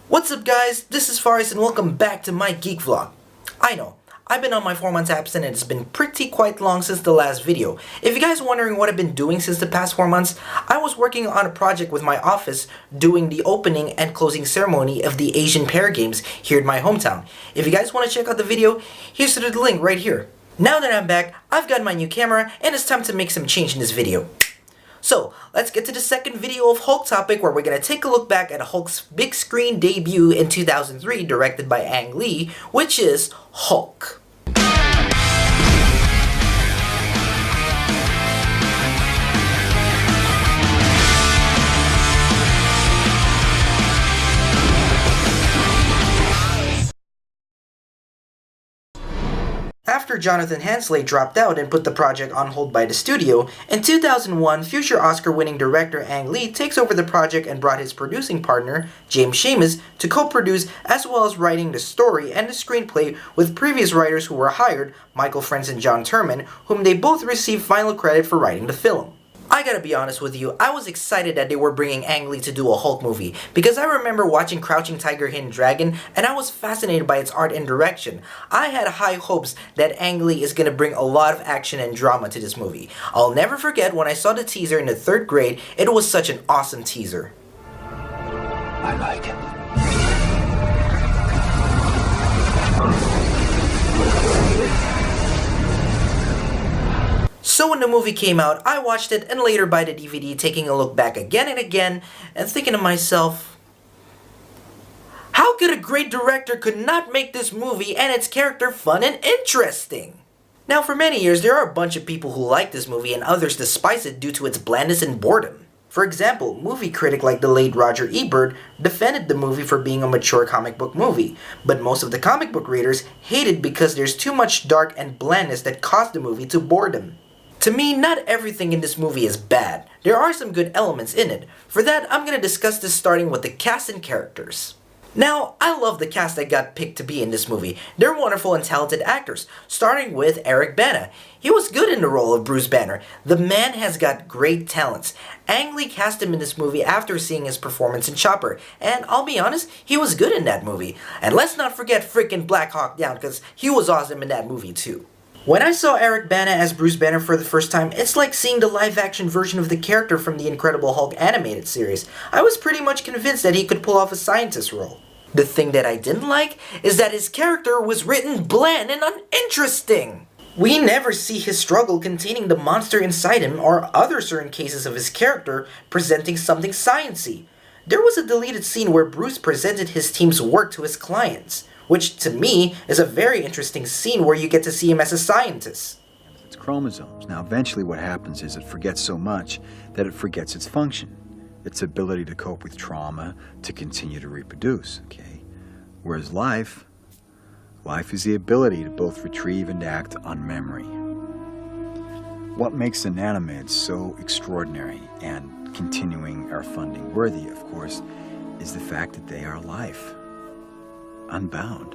What's up guys, this is Faris and welcome back to my Geek vlog. I know, I've been on my 4 months absent and it's been pretty quite long since the last video. If you guys are wondering what I've been doing since the past 4 months, I was working on a project with my office doing the opening and closing ceremony of the Asian Pair Games here in my hometown. If you guys want to check out the video, here's the link right here. Now that I'm back, I've got my new camera and it's time to make some change in this video. So, let's get to the second video of Hulk topic where we're gonna take a look back at Hulk's big screen debut in 2003 directed by Ang Lee, which is Hulk. After Jonathan Hensleigh dropped out and put the project on hold by the studio, in 2001, future Oscar-winning director Ang Lee takes over the project and brought his producing partner, James Schamus, to co-produce as well as writing the story and the screenplay with previous writers who were hired, Michael Frentz and John Turman, whom they both received final credit for writing the film. I gotta be honest with you, I was excited that they were bringing Ang Lee to do a Hulk movie, because I remember watching Crouching Tiger, Hidden Dragon, and I was fascinated by its art and direction. I had high hopes that Ang Lee is gonna bring a lot of action and drama to this movie. I'll never forget when I saw the teaser in the 3rd grade, it was such an awesome teaser. I like it. So when the movie came out, I watched it and later buy the DVD, taking a look back again and again and thinking to myself, how could a great director could not make this movie and its character fun and interesting? Now for many years there are a bunch of people who like this movie and others despise it due to its blandness and boredom. For example, movie critic like the late Roger Ebert defended the movie for being a mature comic book movie, but most of the comic book readers hate it because there's too much dark and blandness that caused the movie to boredom. To me, not everything in this movie is bad. There are some good elements in it. For that, I'm gonna discuss this starting with the cast and characters. Now, I love the cast that got picked to be in this movie. They're wonderful and talented actors, starting with Eric Bana. He was good in the role of Bruce Banner. The man has got great talents. Ang Lee cast him in this movie after seeing his performance in Chopper, and I'll be honest, he was good in that movie. And let's not forget frickin' Black Hawk Down, because he was awesome in that movie too. When I saw Eric Bana as Bruce Banner for the first time, it's like seeing the live-action version of the character from the Incredible Hulk animated series. I was pretty much convinced that he could pull off a scientist role. The thing that I didn't like is that his character was written bland and uninteresting. We never see his struggle containing the monster inside him or other certain cases of his character presenting something science-y. There was a deleted scene where Bruce presented his team's work to his clients, which to me is a very interesting scene where you get to see him as a scientist. It's chromosomes. Now eventually what happens is it forgets so much that it forgets its function, its ability to cope with trauma, to continue to reproduce, okay? Whereas life is the ability to both retrieve and act on memory. What makes the nanomids so extraordinary and continuing our funding worthy, of course, is the fact that they are life. Unbound.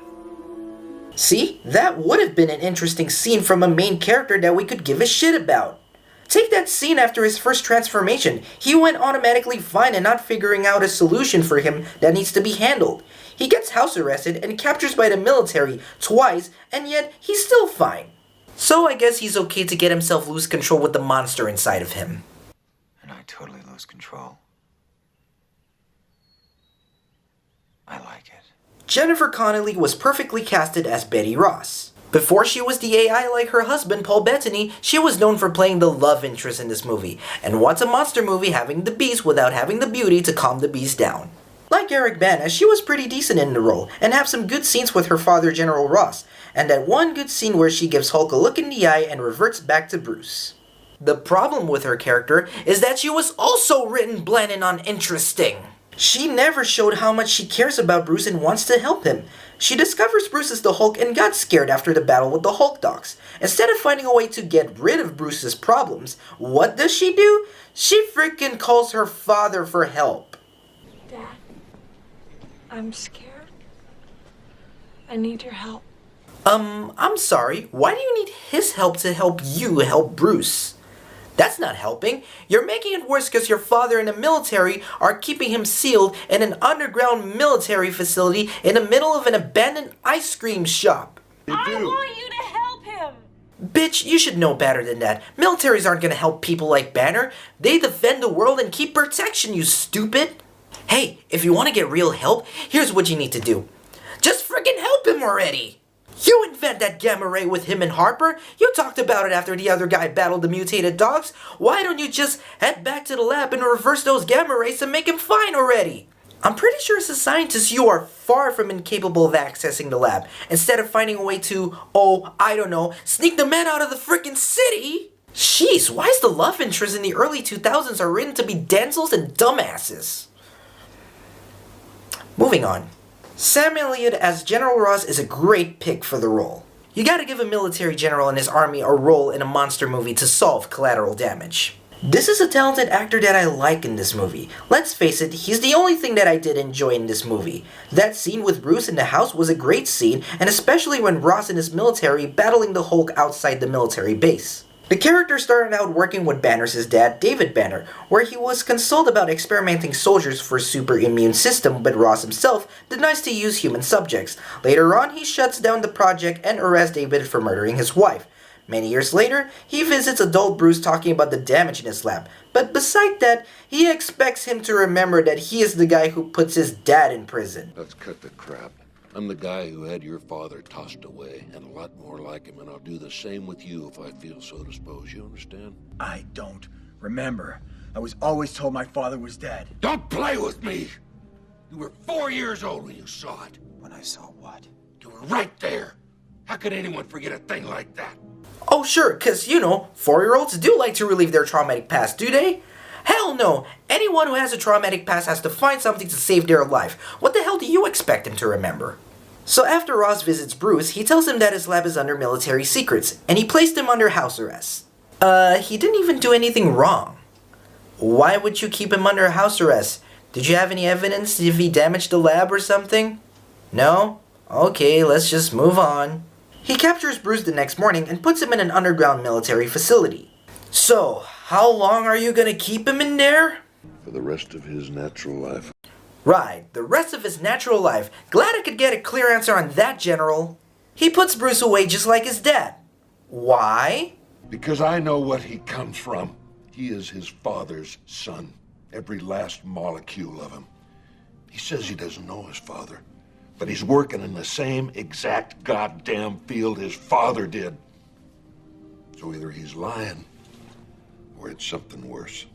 See, that would have been an interesting scene from a main character that we could give a shit about. Take that scene after his first transformation. He went automatically fine and not figuring out a solution for him that needs to be handled. He gets house arrested and captured by the military twice, and yet he's still fine. So I guess he's okay to get himself lose control with the monster inside of him. And I totally lose control. I like it. Jennifer Connelly was perfectly casted as Betty Ross. Before she was the AI like her husband Paul Bettany, she was known for playing the love interest in this movie. And what's a monster movie having the beast without having the beauty to calm the beast down? Like Eric Bana, she was pretty decent in the role, and have some good scenes with her father General Ross, and that one good scene where she gives Hulk a look in the eye and reverts back to Bruce. The problem with her character is that she was also written bland and uninteresting. She never showed how much she cares about Bruce and wants to help him. She discovers Bruce is the Hulk and got scared after the battle with the Hulk dogs. Instead of finding a way to get rid of Bruce's problems, what does she do? She freaking calls her father for help. Dad, I'm scared. I need your help. I'm sorry, why do you need his help to help you help Bruce? That's not helping. You're making it worse because your father and the military are keeping him sealed in an underground military facility in the middle of an abandoned ice cream shop. I want you to help him! Bitch, you should know better than that. Militaries aren't gonna help people like Banner. They defend the world and keep protection, you stupid. Hey, if you want to get real help, here's what you need to do. Just freaking help him already! You invent that gamma ray with him and Harper. You talked about it after the other guy battled the mutated dogs. Why don't you just head back to the lab and reverse those gamma rays and make him fine already? I'm pretty sure as a scientist you are far from incapable of accessing the lab. Instead of finding a way to, oh, I don't know, sneak the man out of the freaking city. Jeez, why is the love interest in the early 2000s are written to be Denzels and dumbasses? Moving on. Sam Elliott as General Ross is a great pick for the role. You gotta give a military general and his army a role in a monster movie to solve collateral damage. This is a talented actor that I like in this movie. Let's face it, he's the only thing that I did enjoy in this movie. That scene with Bruce in the house was a great scene, and especially when Ross and his military battling the Hulk outside the military base. The character started out working with Banner's dad, David Banner, where he was consulted about experimenting soldiers for a super immune system, but Ross himself denies to use human subjects. Later on, he shuts down the project and arrests David for murdering his wife. Many years later, he visits adult Bruce talking about the damage in his lab, but beside that, he expects him to remember that he is the guy who puts his dad in prison. Let's cut the crap. I'm the guy who had your father tossed away, and a lot more like him, and I'll do the same with you if I feel so disposed. You understand? I don't remember. I was always told my father was dead. Don't play with me! You were 4 years old when you saw it. When I saw what? You were right there. How could anyone forget a thing like that? Oh sure, cause you know, 4-year-olds do like to relive their traumatic past, do they? Hell no! Anyone who has a traumatic past has to find something to save their life. What the hell do you expect him to remember? So after Ross visits Bruce, he tells him that his lab is under military secrets, and he placed him under house arrest. He didn't even do anything wrong. Why would you keep him under house arrest? Did you have any evidence if he damaged the lab or something? No? Okay, let's just move on. He captures Bruce the next morning and puts him in an underground military facility. So, how long are you gonna keep him in there? For the rest of his natural life. Right, the rest of his natural life. Glad I could get a clear answer on that, General. He puts Bruce away just like his dad. Why? Because I know what he comes from. He is his father's son. Every last molecule of him. He says he doesn't know his father, but he's working in the same exact goddamn field his father did. So either he's lying, or it's something worse.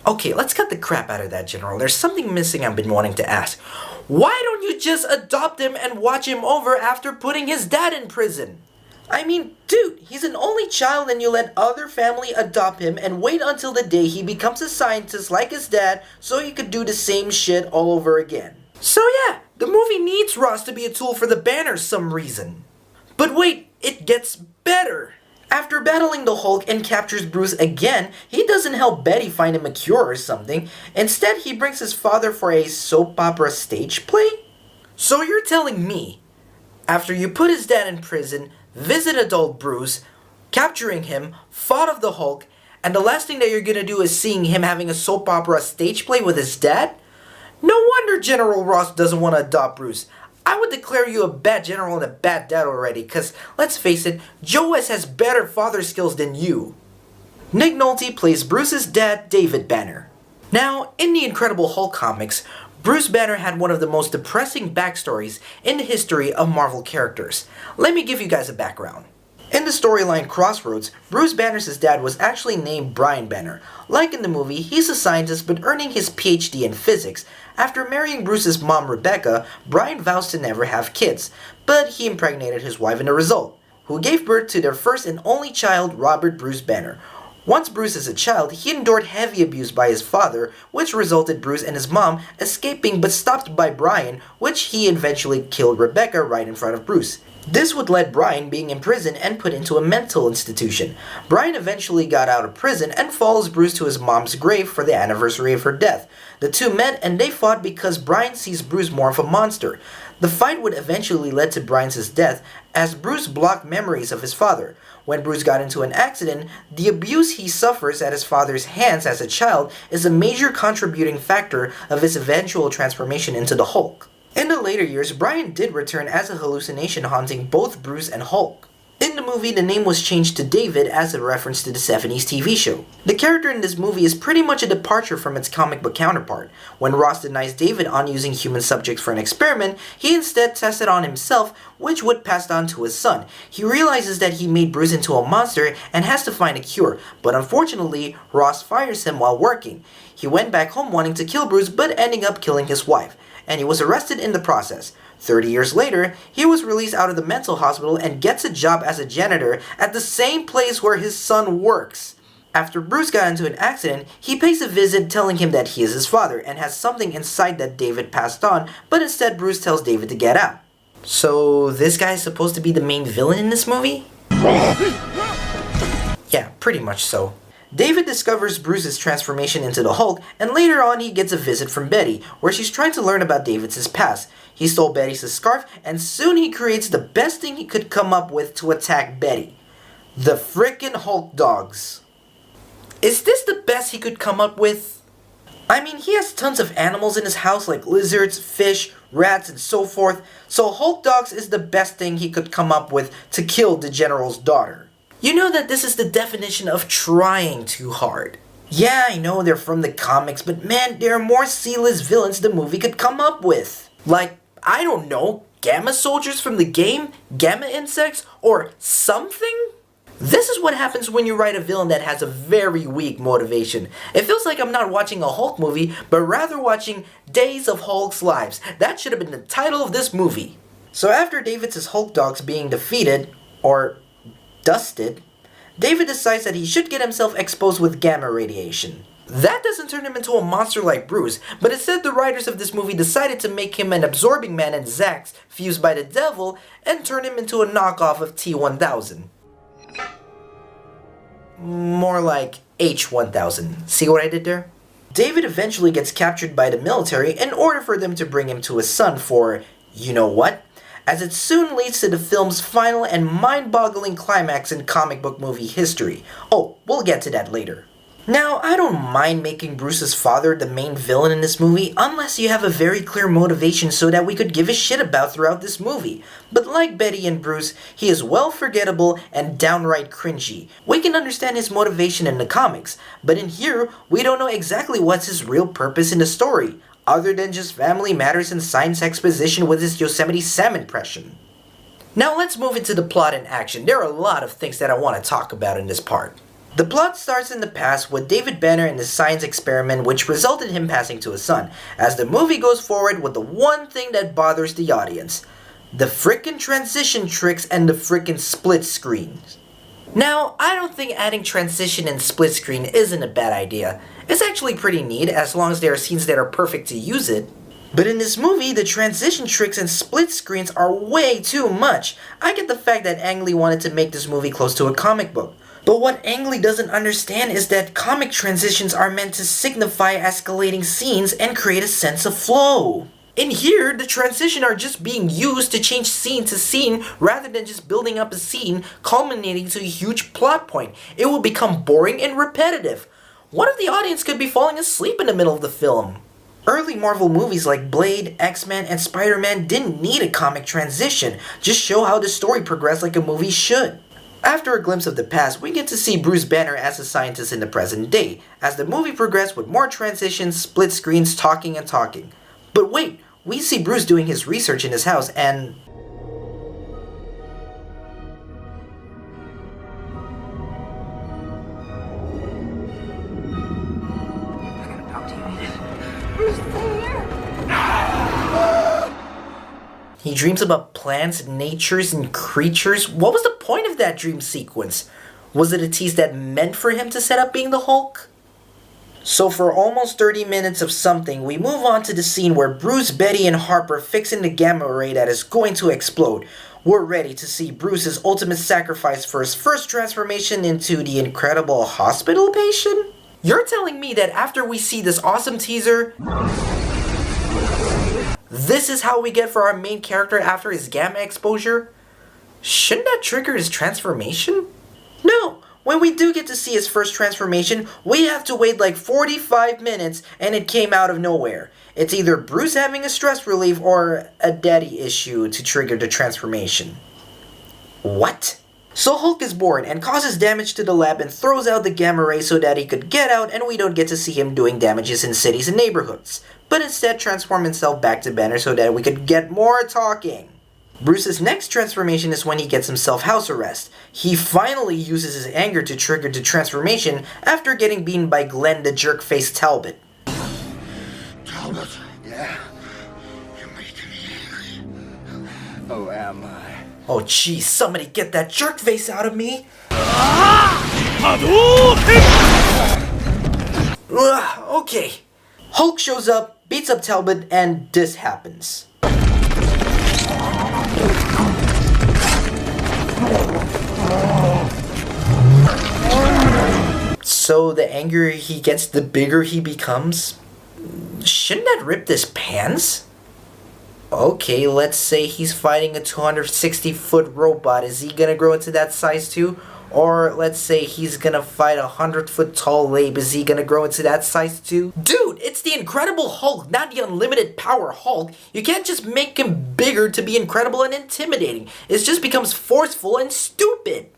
Okay, let's cut the crap out of that, General. There's something missing I've been wanting to ask. Why don't you just adopt him and watch him over after putting his dad in prison? I mean, dude, he's an only child and you let other family adopt him and wait until the day he becomes a scientist like his dad so you could do the same shit all over again. So yeah, the movie needs Ross to be a tool for the Banner some reason. But wait, it gets better. After battling the Hulk and captures Bruce again, he doesn't help Betty find him a cure or something. Instead, he brings his father for a soap opera stage play? So you're telling me, after you put his dad in prison, visit adult Bruce, capturing him, fought off the Hulk, and the last thing that you're gonna do is seeing him having a soap opera stage play with his dad? No wonder General Ross doesn't want to adopt Bruce. I would declare you a bad general and a bad dad already, cause let's face it, Joe West has better father skills than you. Nick Nolte plays Bruce's dad, David Banner. Now, in the Incredible Hulk comics, Bruce Banner had one of the most depressing backstories in the history of Marvel characters. Let me give you guys a background. In the storyline Crossroads, Bruce Banner's dad was actually named Brian Banner. Like in the movie, he's a scientist but earning his PhD in physics. After marrying Bruce's mom Rebecca, Brian vows to never have kids, but he impregnated his wife in the result, who gave birth to their first and only child, Robert Bruce Banner. Once Bruce is a child, he endured heavy abuse by his father, which resulted Bruce and his mom escaping but stopped by Brian, which he eventually killed Rebecca right in front of Bruce. This would lead Brian being imprisoned and put into a mental institution. Brian eventually got out of prison and follows Bruce to his mom's grave for the anniversary of her death. The two met and they fought because Brian sees Bruce more of a monster. The fight would eventually lead to Brian's death as Bruce blocked memories of his father. When Bruce got into an accident, the abuse he suffers at his father's hands as a child is a major contributing factor of his eventual transformation into the Hulk. In the later years, Brian did return as a hallucination haunting both Bruce and Hulk. In the movie, the name was changed to David as a reference to the 70s TV show. The character in this movie is pretty much a departure from its comic book counterpart. When Ross denies David on using human subjects for an experiment, he instead tested on himself, which would pass on to his son. He realizes that he made Bruce into a monster and has to find a cure, but unfortunately, Ross fires him while working. He went back home wanting to kill Bruce but ending up killing his wife, and he was arrested in the process. 30 years later, he was released out of the mental hospital and gets a job as a janitor at the same place where his son works. After Bruce got into an accident, he pays a visit telling him that he is his father and has something inside that David passed on, but instead Bruce tells David to get out. So this guy is supposed to be the main villain in this movie? Yeah, pretty much so. David discovers Bruce's transformation into the Hulk, and later on he gets a visit from Betty, where she's trying to learn about David's past. He stole Betty's scarf, and soon he creates the best thing he could come up with to attack Betty. The frickin' Hulk dogs. Is this the best he could come up with? I mean, he has tons of animals in his house like lizards, fish, rats, and so forth, so Hulk dogs is the best thing he could come up with to kill the General's daughter. You know that this is the definition of trying too hard. Yeah, I know they're from the comics, but man, there are more C-list villains the movie could come up with. Like, I don't know, Gamma soldiers from the game? Gamma insects? Or something? This is what happens when you write a villain that has a very weak motivation. It feels like I'm not watching a Hulk movie, but rather watching Days of Hulk's Lives. That should have been the title of this movie. So after David's Hulk dogs being defeated, or dusted, David decides that he should get himself exposed with gamma radiation. That doesn't turn him into a monster like Bruce, but instead the writers of this movie decided to make him an absorbing man in Zax, fused by the devil, and turn him into a knockoff of T-1000. More like H-1000. See what I did there? David eventually gets captured by the military in order for them to bring him to his son for, you know what? As it soon leads to the film's final and mind-boggling climax in comic book movie history. Oh, we'll get to that later. Now, I don't mind making Bruce's father the main villain in this movie unless you have a very clear motivation so that we could give a shit about throughout this movie. But like Betty and Bruce, he is well forgettable and downright cringy. We can understand his motivation in the comics, but in here, we don't know exactly what's his real purpose in the story, other than just family matters and science exposition with his Yosemite Sam impression. Now let's move into the plot and action. There are a lot of things that I want to talk about in this part. The plot starts in the past with David Banner and his science experiment which resulted in him passing to his son, as the movie goes forward with the one thing that bothers the audience. The frickin' transition tricks and the frickin' split screens. Now, I don't think adding transition and split screen isn't a bad idea. It's actually pretty neat as long as there are scenes that are perfect to use it. But in this movie, the transition tricks and split screens are way too much. I get the fact that Ang Lee wanted to make this movie close to a comic book. But what Ang Lee doesn't understand is that comic transitions are meant to signify escalating scenes and create a sense of flow. In here, the transitions are just being used to change scene to scene rather than just building up a scene culminating to a huge plot point. It will become boring and repetitive. What if the audience could be falling asleep in the middle of the film? Early Marvel movies like Blade, X-Men, and Spider-Man didn't need a comic transition, just show how the story progressed like a movie should. After a glimpse of the past, we get to see Bruce Banner as a scientist in the present day, as the movie progressed with more transitions, split screens, talking and talking. But wait, we see Bruce doing his research in his house and... He dreams about plants, natures, and creatures. What was the point of that dream sequence? Was it a tease that meant for him to set up being the Hulk? So for almost 30 minutes of something, we move on to the scene where Bruce, Betty, and Harper fixing the gamma ray that is going to explode. We're ready to see Bruce's ultimate sacrifice for his first transformation into the incredible hospital patient? You're telling me that after we see this awesome teaser, this is how we get for our main character after his gamma exposure? Shouldn't that trigger his transformation? No! When we do get to see his first transformation, we have to wait like 45 minutes and it came out of nowhere. It's either Bruce having a stress relief or a daddy issue to trigger the transformation. What? So Hulk is born and causes damage to the lab and throws out the gamma ray so that he could get out and we don't get to see him doing damages in cities and neighborhoods, but instead transform himself back to Banner so that we could get more talking. Bruce's next transformation is when he gets himself house arrest. He finally uses his anger to trigger the transformation after getting beaten by Glenn the jerk-faced Talbot. Talbot, yeah? You're making me angry. Oh, am I? Oh jeez, somebody get that jerk face out of me! Ugh, okay. Hulk shows up, beats up Talbot, and this happens. So the angrier he gets, the bigger he becomes? Shouldn't that rip his pants? Okay, let's say he's fighting a 260-foot robot. Is he gonna grow into that size too? Or let's say he's gonna fight a 100-foot tall Labe. Is he gonna grow into that size too? Dude, it's the Incredible Hulk, not the Unlimited Power Hulk. You can't just make him bigger to be incredible and intimidating. It just becomes forceful and stupid.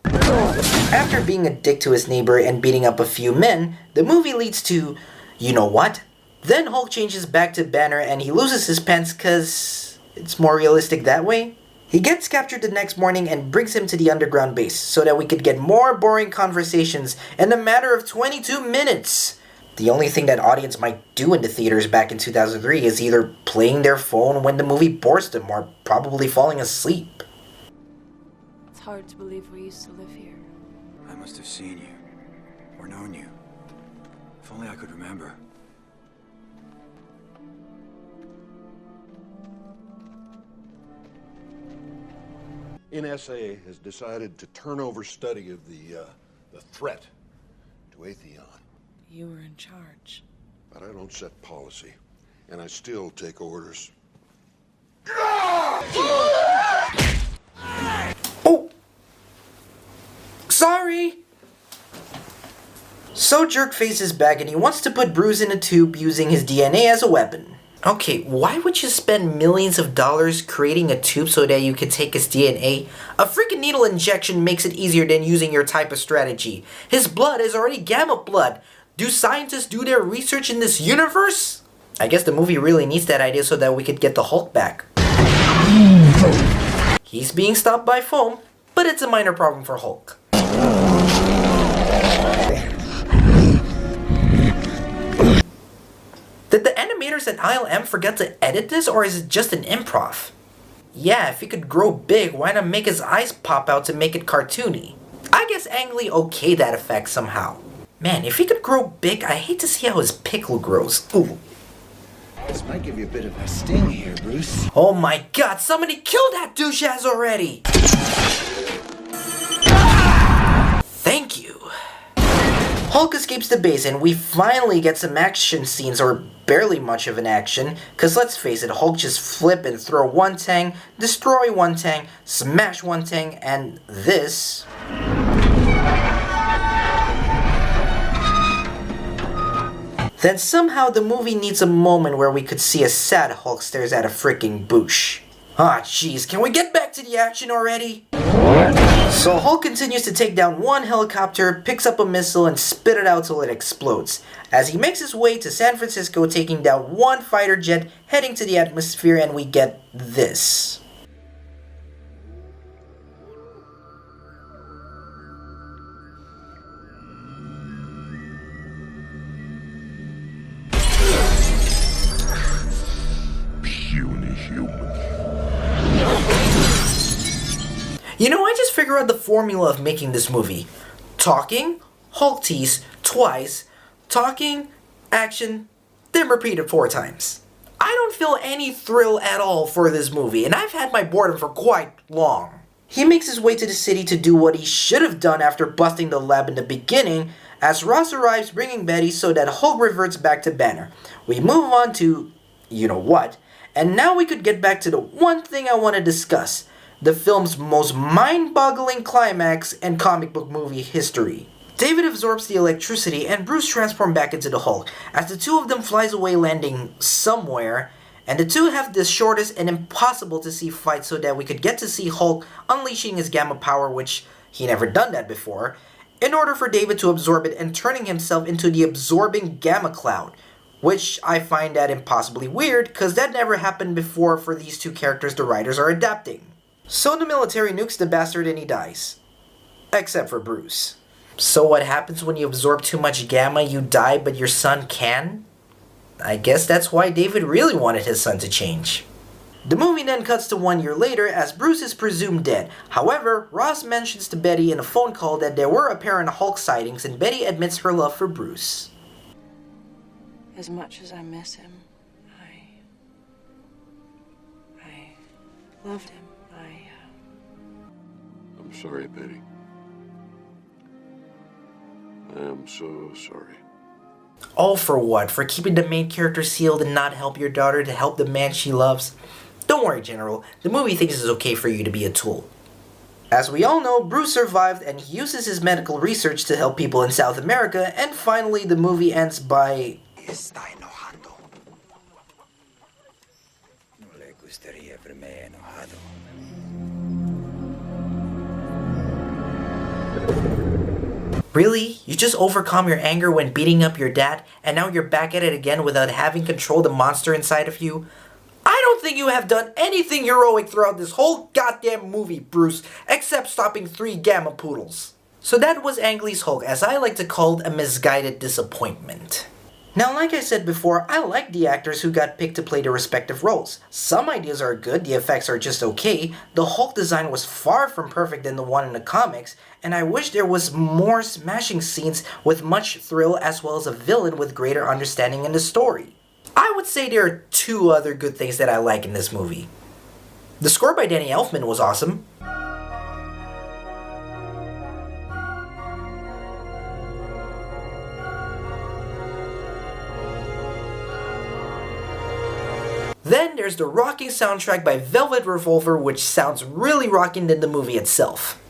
After being a dick to his neighbor and beating up a few men, the movie leads to, you know what? Then Hulk changes back to Banner and he loses his pants cause it's more realistic that way. He gets captured the next morning and brings him to the underground base so that we could get more boring conversations in a matter of 22 minutes. The only thing that audience might do in the theaters back in 2003 is either playing their phone when the movie bores them or probably falling asleep. It's hard to believe we used to live here. I must have seen you. Or known you. If only I could remember. NSA has decided to turn over study of the threat to Atheon. You were in charge. But I don't set policy, and I still take orders. Oh! Sorry! So Jerkface is back and he wants to put Bruce in a tube using his DNA as a weapon. Okay, why would you spend millions of dollars creating a tube so that you could take his DNA? A freaking needle injection makes it easier than using your type of strategy. His blood is already gamma blood. Do scientists do their research in this universe? I guess the movie really needs that idea so that we could get the Hulk back. He's being stopped by foam, but it's a minor problem for Hulk. Did the animators at ILM forget to edit this, or is it just an improv? Yeah, if he could grow big, why not make his eyes pop out to make it cartoony? I guess Ang Lee okayed that effect somehow. Man, if he could grow big, I hate to see how his pickle grows. Ooh. This might give you a bit of a sting here, Bruce. Oh my god, somebody kill that douche-ass already! Thank you. Hulk escapes the base and we finally get some action scenes, or barely much of an action, cause let's face it, Hulk just flip and throw one tank, destroy one tank, smash one tank, and this... Then somehow the movie needs a moment where we could see a sad Hulk stares at a freaking bush. Ah jeez, can we get back to the action already? So Hulk continues to take down one helicopter, picks up a missile, and spit it out till it explodes. As he makes his way to San Francisco, taking down one fighter jet, heading to the atmosphere, and we get this. Puny human. You know, I just figured out the formula of making this movie. Talking, Hulk tease, twice, talking, action, then repeated 4 times. I don't feel any thrill at all for this movie, and I've had my boredom for quite long. He makes his way to the city to do what he should have done after busting the lab in the beginning, as Ross arrives bringing Betty so that Hulk reverts back to Banner. We move on to you know what, and now we could get back to the one thing I want to discuss, the film's most mind-boggling climax in comic book movie history. David absorbs the electricity and Bruce transforms back into the Hulk, as the two of them flies away landing somewhere, and the two have the shortest and impossible to see fight so that we could get to see Hulk unleashing his gamma power, which he never done that before, in order for David to absorb it and turning himself into the absorbing gamma cloud, which I find that impossibly weird because that never happened before for these two characters the writers are adapting. So the military nukes the bastard and he dies. Except for Bruce. So what happens when you absorb too much gamma? You die, but your son can? I guess that's why David really wanted his son to change. The movie then cuts to 1 year later as Bruce is presumed dead. However, Ross mentions to Betty in a phone call that there were apparent Hulk sightings and Betty admits her love for Bruce. As much as I miss him, I loved him. I'm sorry, Betty. I am so sorry. All for what? For keeping the main character sealed and not help your daughter to help the man she loves? Don't worry, General. The movie thinks it's okay for you to be a tool. As we all know, Bruce survived and he uses his medical research to help people in South America, and finally the movie ends by... Está enojando. No le gustaría verme enojado. Really? You just overcome your anger when beating up your dad, and now you're back at it again without having controlled the monster inside of you? I don't think you have done anything heroic throughout this whole goddamn movie, Bruce, except stopping 3 gamma poodles. So that was Ang Lee's Hulk, as I like to call it a misguided disappointment. Now, like I said before, I like the actors who got picked to play their respective roles. Some ideas are good, the effects are just okay, the Hulk design was far from perfect than the one in the comics, and I wish there was more smashing scenes with much thrill as well as a villain with greater understanding in the story. I would say there are 2 other good things that I like in this movie. The score by Danny Elfman was awesome. Then there's the rocking soundtrack by Velvet Revolver, which sounds really rocking than the movie itself.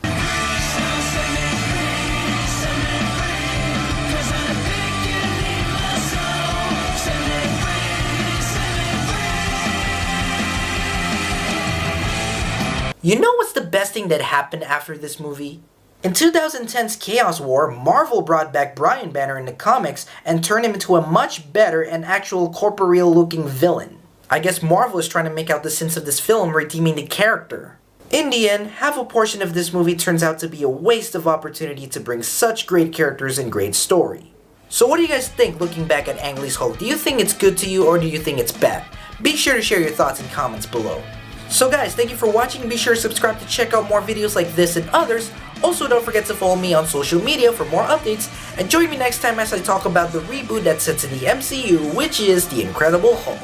You know what's the best thing that happened after this movie? In 2010's Chaos War, Marvel brought back Brian Banner in the comics and turned him into a much better and actual corporeal looking villain. I guess Marvel is trying to make out the sense of this film redeeming the character. In the end, half a portion of this movie turns out to be a waste of opportunity to bring such great characters and great story. So what do you guys think looking back at Ang Lee's Hulk? Do you think it's good to you or do you think it's bad? Be sure to share your thoughts in comments below. So guys, thank you for watching. Be sure to subscribe to check out more videos like this and others. Also, don't forget to follow me on social media for more updates. And join me next time as I talk about the reboot that sets in the MCU, which is The Incredible Hulk.